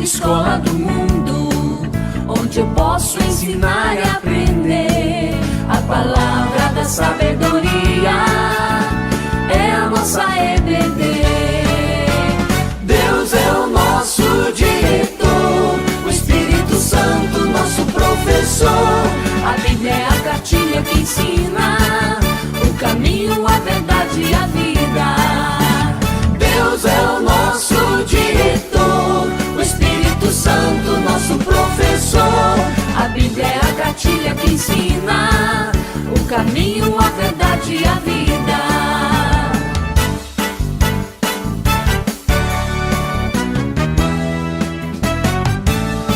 Escola do mundo, onde eu posso ensinar e aprender. A palavra da sabedoria é a nossa EBD. Deus é o nosso diretor, o Espírito Santo nosso professor. A Bíblia é a cartilha que ensina o caminho, a verdade e a vida. Deus é o nosso diretor, o Espírito Santo nosso professor. A Bíblia é a cartilha que ensina o caminho, a verdade e a vida.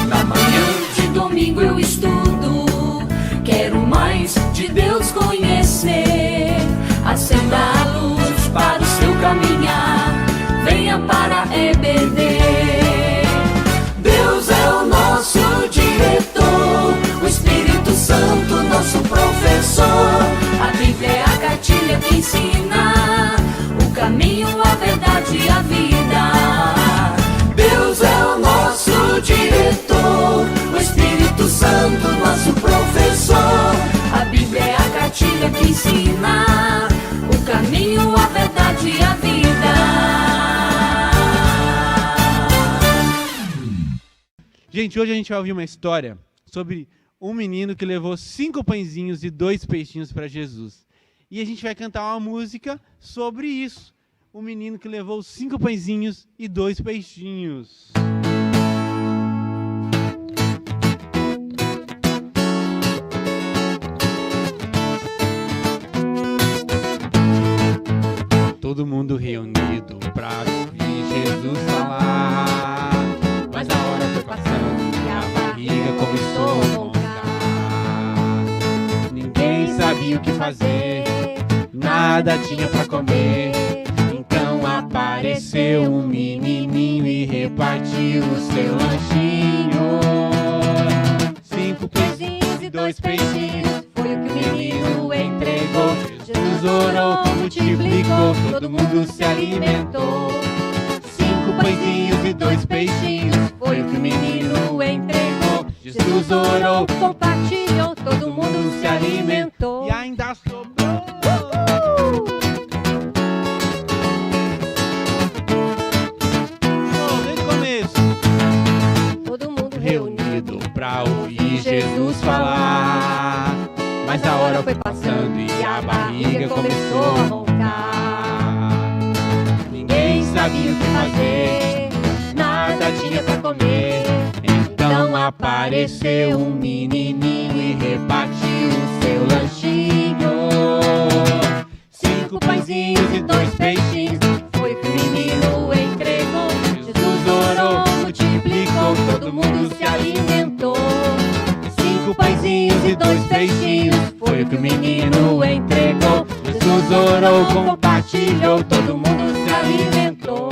Na manhã de domingo eu estudo, quero mais de Deus conhecer. Acenda a luz para o seu caminhar, venha para a EBD. Deus é o nosso diretor, o Espírito Santo nosso professor. A Bíblia é a cartilha que ensina o caminho, a verdade e a vida. Deus é o nosso diretor, o Espírito Santo nosso professor. A Bíblia é a cartilha que ensina o caminho, a verdade e a vida. Gente, hoje a gente vai ouvir uma história sobre um menino que levou 5 pãezinhos e 2 peixinhos para Jesus. E a gente vai cantar uma música sobre isso. O menino que levou 5 pãezinhos e 2 peixinhos. Todo mundo reunido para ouvir Jesus falar. Mas a hora foi passando e a barriga começou a roncar. Ninguém sabia o que fazer, nada tinha pra comer. Então apareceu um menininho e repartiu o seu lanchinho. 5 pãezinhos e 2 peixinhos, foi o que o menino entregou. Jesus orou, multiplicou, todo mundo se alimentou. 5 pãezinhos e 2 peixinhos, foi o que o menino entregou. Jesus orou, compartilhou, todo mundo se alimentou. E ainda sobrou. Desde o começo. Todo mundo reunido pra ouvir Jesus falar. Mas a hora foi passando e a barriga começou a roncar. Ninguém sabia o que fazer, nada tinha pra comer. Então apareceu um menininho e repartiu o seu lanchinho. 5 pãezinhos e 2 peixinhos, foi o que o menino entregou. Jesus orou, multiplicou, todo mundo se alimentou. 5 pãezinhos e 2 peixinhos, foi o que o menino entregou. Jesus orou, compartilhou, todo mundo se alimentou.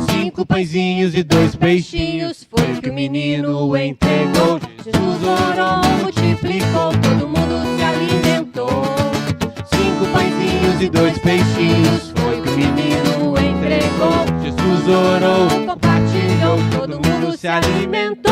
Cinco pãezinhos e 2 peixinhos, foi o que o menino entregou. Jesus orou, multiplicou, todo mundo se alimentou. 5 pãezinhos e 2 peixinhos, foi o que o menino entregou. Jesus orou, compartilhou. comeu, todo mundo se alimentou.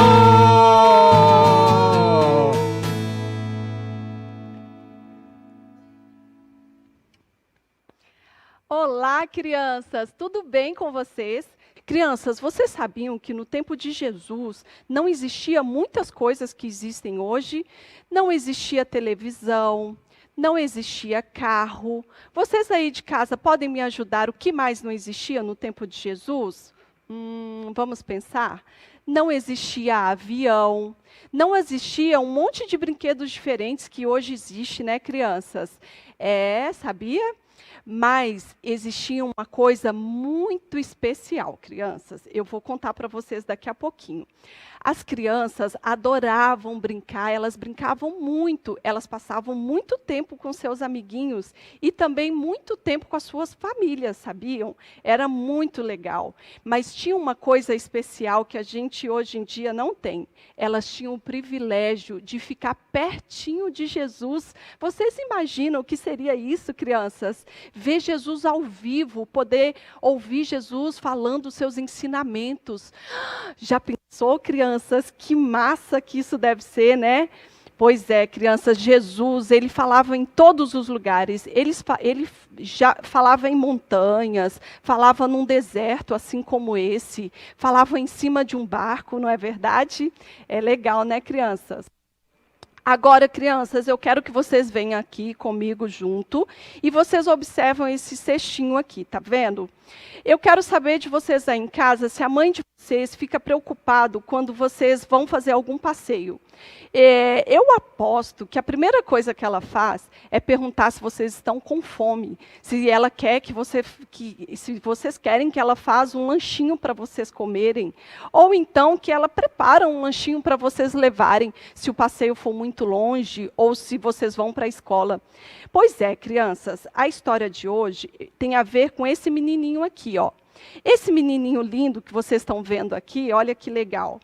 Olá, crianças! Tudo bem com vocês? Crianças, vocês sabiam que no tempo de Jesus não existia muitas coisas que existem hoje? Não existia televisão, não existia carro. Vocês aí de casa podem me ajudar? O que mais não existia no tempo de Jesus? Vamos pensar? Não existia avião, não existia um monte de brinquedos diferentes que hoje existe, né, crianças? Sabia? Mas existia uma coisa muito especial, crianças. Eu vou contar para vocês daqui a pouquinho. As crianças adoravam brincar, elas brincavam muito, elas passavam muito tempo com seus amiguinhos e também muito tempo com as suas famílias, sabiam? Era muito legal. Mas tinha uma coisa especial que a gente hoje em dia não tem. Elas tinham o privilégio de ficar pertinho de Jesus. Vocês imaginam o que seria isso, crianças? Ver Jesus ao vivo, poder ouvir Jesus falando os seus ensinamentos. Já pensou, crianças? Que massa que isso deve ser, né? Pois é, crianças, Jesus, ele falava em todos os lugares. Ele já falava em montanhas, falava num deserto, assim como esse. Falava em cima de um barco, não é verdade? É legal, né, crianças? Agora, crianças, eu quero que vocês venham aqui comigo junto e vocês observam esse cestinho aqui, tá vendo? Eu quero saber de vocês aí em casa se a mãe de vocês fica preocupado quando vocês vão fazer algum passeio. Eu aposto que a primeira coisa que ela faz é perguntar se vocês estão com fome, se ela quer se vocês querem que ela faça um lanchinho para vocês comerem, ou então que ela prepara um lanchinho para vocês levarem, se o passeio for muito longe ou se vocês vão para a escola. Pois é, crianças, a história de hoje tem a ver com esse menininho aqui, ó. Esse menininho lindo que vocês estão vendo aqui, olha que legal.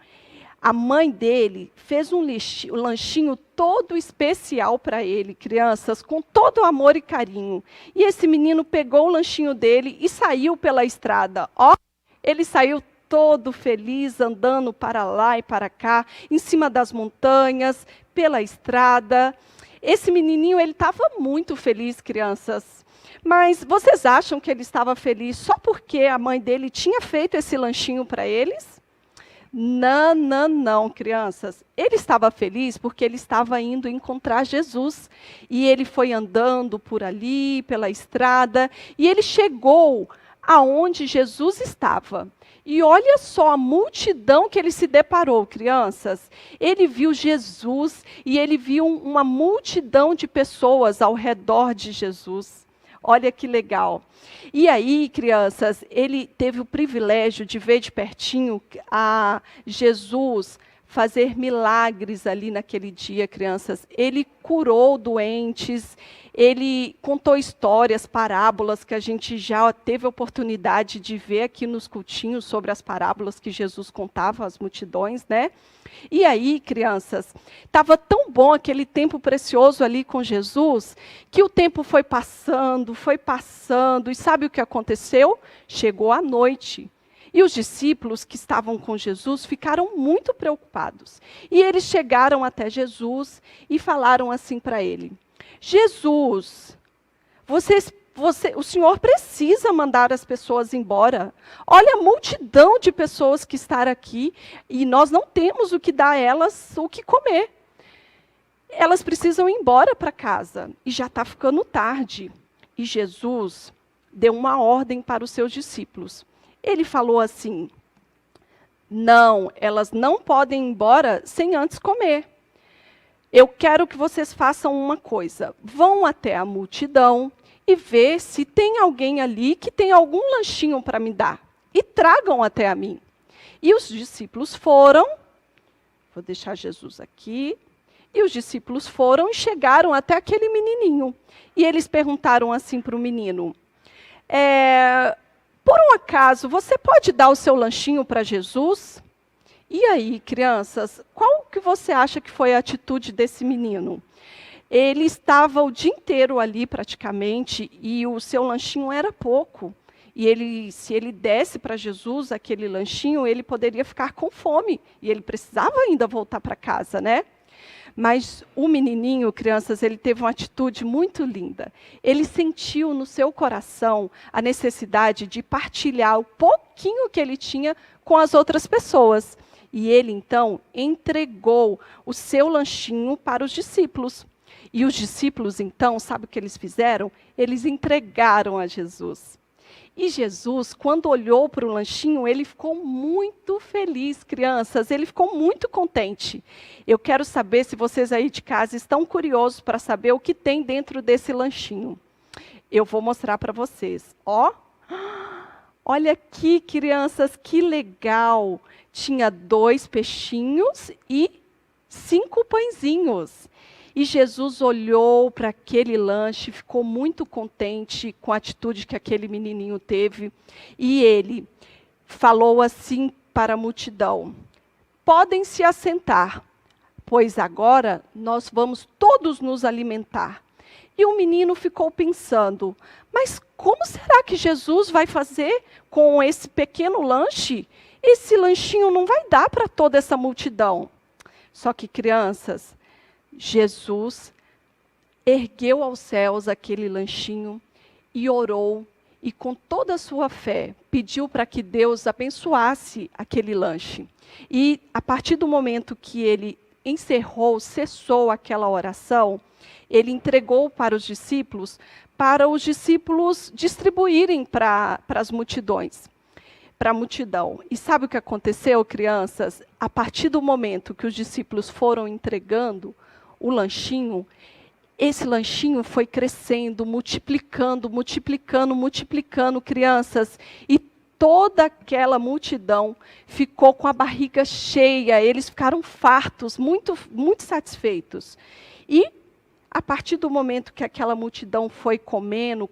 A mãe dele fez um lanchinho todo especial para ele, crianças, com todo amor e carinho. E esse menino pegou o lanchinho dele e saiu pela estrada. Ó, ele saiu todo feliz, andando para lá e para cá, em cima das montanhas, pela estrada. Esse menininho, ele estava muito feliz, crianças. Mas vocês acham que ele estava feliz só porque a mãe dele tinha feito esse lanchinho para eles? Não, não, não, crianças. Ele estava feliz porque ele estava indo encontrar Jesus. E ele foi andando por ali, pela estrada, e ele chegou aonde Jesus estava. E olha só a multidão que ele se deparou, crianças. Ele viu Jesus e ele viu uma multidão de pessoas ao redor de Jesus. Olha que legal. E aí, crianças, ele teve o privilégio de ver de pertinho a Jesus fazer milagres ali naquele dia, crianças. Ele curou doentes, ele contou histórias, parábolas, que a gente já teve a oportunidade de ver aqui nos cultinhos sobre as parábolas que Jesus contava às multidões, né? E aí, crianças, estava tão bom aquele tempo precioso ali com Jesus, que o tempo foi passando, e sabe o que aconteceu? Chegou a noite. E os discípulos que estavam com Jesus ficaram muito preocupados. E eles chegaram até Jesus e falaram assim para ele: Jesus, o Senhor precisa mandar as pessoas embora. Olha a multidão de pessoas que está aqui e nós não temos o que dar a elas o que comer. Elas precisam ir embora para casa e já está ficando tarde. E Jesus deu uma ordem para os seus discípulos. Ele falou assim: não, elas não podem ir embora sem antes comer. Eu quero que vocês façam uma coisa. Vão até a multidão e vê se tem alguém ali que tem algum lanchinho para me dar. E tragam até a mim. E os discípulos foram, vou deixar Jesus aqui, e os discípulos foram e chegaram até aquele menininho. E eles perguntaram assim para o menino: por um acaso, você pode dar o seu lanchinho para Jesus? E aí, crianças, qual que você acha que foi a atitude desse menino? Ele estava o dia inteiro ali praticamente e o seu lanchinho era pouco. E se ele desse para Jesus aquele lanchinho, ele poderia ficar com fome. E ele precisava ainda voltar para casa, né? Mas o menininho, crianças, ele teve uma atitude muito linda. Ele sentiu no seu coração a necessidade de partilhar o pouquinho que ele tinha com as outras pessoas. E ele, então, entregou o seu lanchinho para os discípulos. E os discípulos, então, sabe o que eles fizeram? Eles entregaram a Jesus. E Jesus, quando olhou para o lanchinho, ele ficou muito feliz, crianças. Ele ficou muito contente. Eu quero saber se vocês aí de casa estão curiosos para saber o que tem dentro desse lanchinho. Eu vou mostrar para vocês. Ó, olha aqui, crianças, que legal. Tinha 2 peixinhos e 5 pãezinhos. E Jesus olhou para aquele lanche, ficou muito contente com a atitude que aquele menininho teve. E ele falou assim para a multidão: podem se assentar, pois agora nós vamos todos nos alimentar. E o menino ficou pensando: mas como será que Jesus vai fazer com esse pequeno lanche? Esse lanchinho não vai dar para toda essa multidão. Só que, crianças, Jesus ergueu aos céus aquele lanchinho e orou, e com toda a sua fé, pediu para que Deus abençoasse aquele lanche. E a partir do momento que ele cessou aquela oração, ele entregou para os discípulos distribuírem para as multidões. Para a multidão. E sabe o que aconteceu, crianças? A partir do momento que os discípulos foram entregando o lanchinho, esse lanchinho foi crescendo, multiplicando, crianças. E toda aquela multidão ficou com a barriga cheia, eles ficaram fartos, muito, muito satisfeitos. E a partir do momento que aquela multidão foi comendo,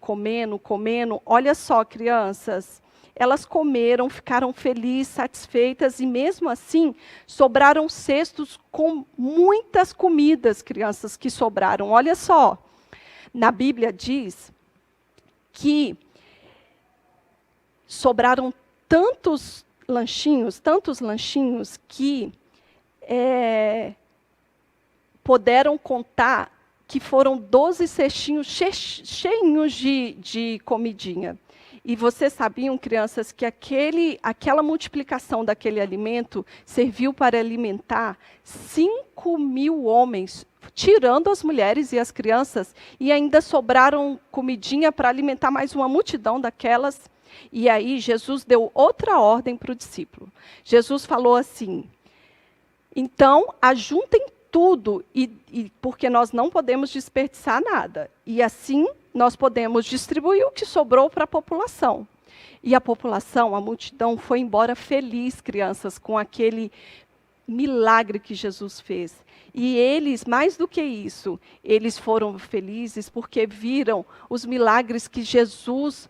olha só, crianças, elas comeram, ficaram felizes, satisfeitas, e mesmo assim, sobraram cestos com muitas comidas, crianças, que sobraram. Olha só, na Bíblia diz que sobraram tantos lanchinhos, que puderam contar que foram 12 cestinhos cheinhos de comidinha. E vocês sabiam, crianças, que aquela multiplicação daquele alimento serviu para alimentar 5.000 homens, tirando as mulheres e as crianças, e ainda sobraram comidinha para alimentar mais uma multidão daquelas. E aí Jesus deu outra ordem para o discípulo. Jesus falou assim: então, ajuntem tudo, porque nós não podemos desperdiçar nada. E assim, nós podemos distribuir o que sobrou para a população. E a população, a multidão, foi embora feliz, crianças, com aquele milagre que Jesus fez. E eles, mais do que isso, eles foram felizes porque viram os milagres que Jesus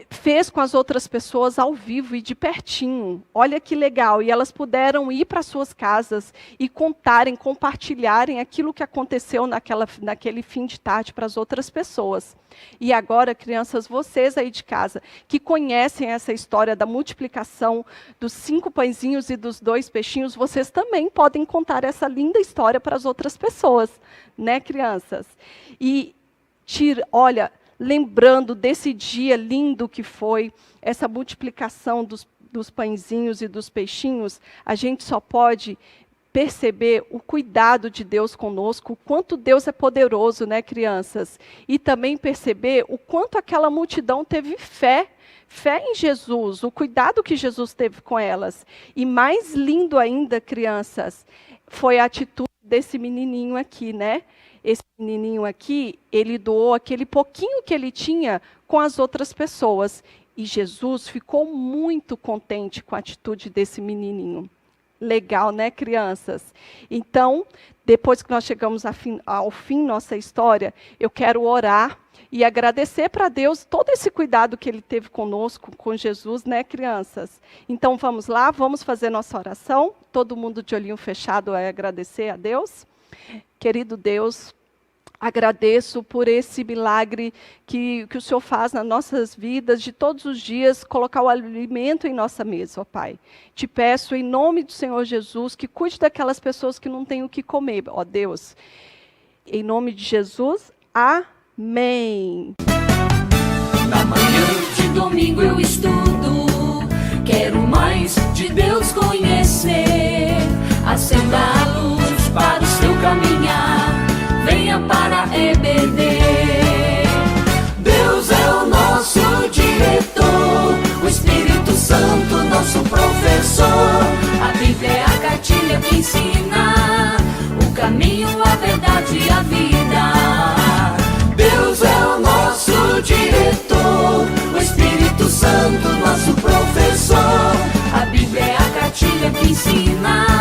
fez com as outras pessoas ao vivo e de pertinho. Olha que legal. E elas puderam ir para suas casas e compartilharem aquilo que aconteceu naquele fim de tarde para as outras pessoas. E agora, crianças, vocês aí de casa, que conhecem essa história da multiplicação dos 5 pãezinhos e dos 2 peixinhos, vocês também podem contar essa linda história para as outras pessoas, né, crianças? E, olha, lembrando desse dia lindo que foi essa multiplicação dos pãezinhos e dos peixinhos, a gente só pode perceber o cuidado de Deus conosco, o quanto Deus é poderoso, né, crianças? E também perceber o quanto aquela multidão teve fé em Jesus, o cuidado que Jesus teve com elas. E mais lindo ainda, crianças, foi a atitude desse menininho aqui, né? Esse menininho aqui, ele doou aquele pouquinho que ele tinha com as outras pessoas. E Jesus ficou muito contente com a atitude desse menininho. Legal, né, crianças? Então, depois que nós chegamos ao fim nossa história, eu quero orar e agradecer para Deus todo esse cuidado que Ele teve conosco, com Jesus, né, crianças? Então, vamos lá, vamos fazer nossa oração. Todo mundo de olhinho fechado vai agradecer a Deus. Querido Deus, Agradeço por esse milagre que o Senhor faz nas nossas vidas, de todos os dias, colocar o alimento em nossa mesa, ó Pai. Te peço, em nome do Senhor Jesus, que cuide daquelas pessoas que não têm o que comer, ó Deus. Em nome de Jesus, amém. Na manhã de domingo eu estudo, quero mais de Deus conhecer. Acenda a luz para o seu caminhar, venha para EBD. Deus é o nosso diretor, o Espírito Santo nosso professor. A Bíblia é a cartilha que ensina o caminho, a verdade e a vida. Deus é o nosso diretor, o Espírito Santo nosso professor. A Bíblia é a cartilha que ensina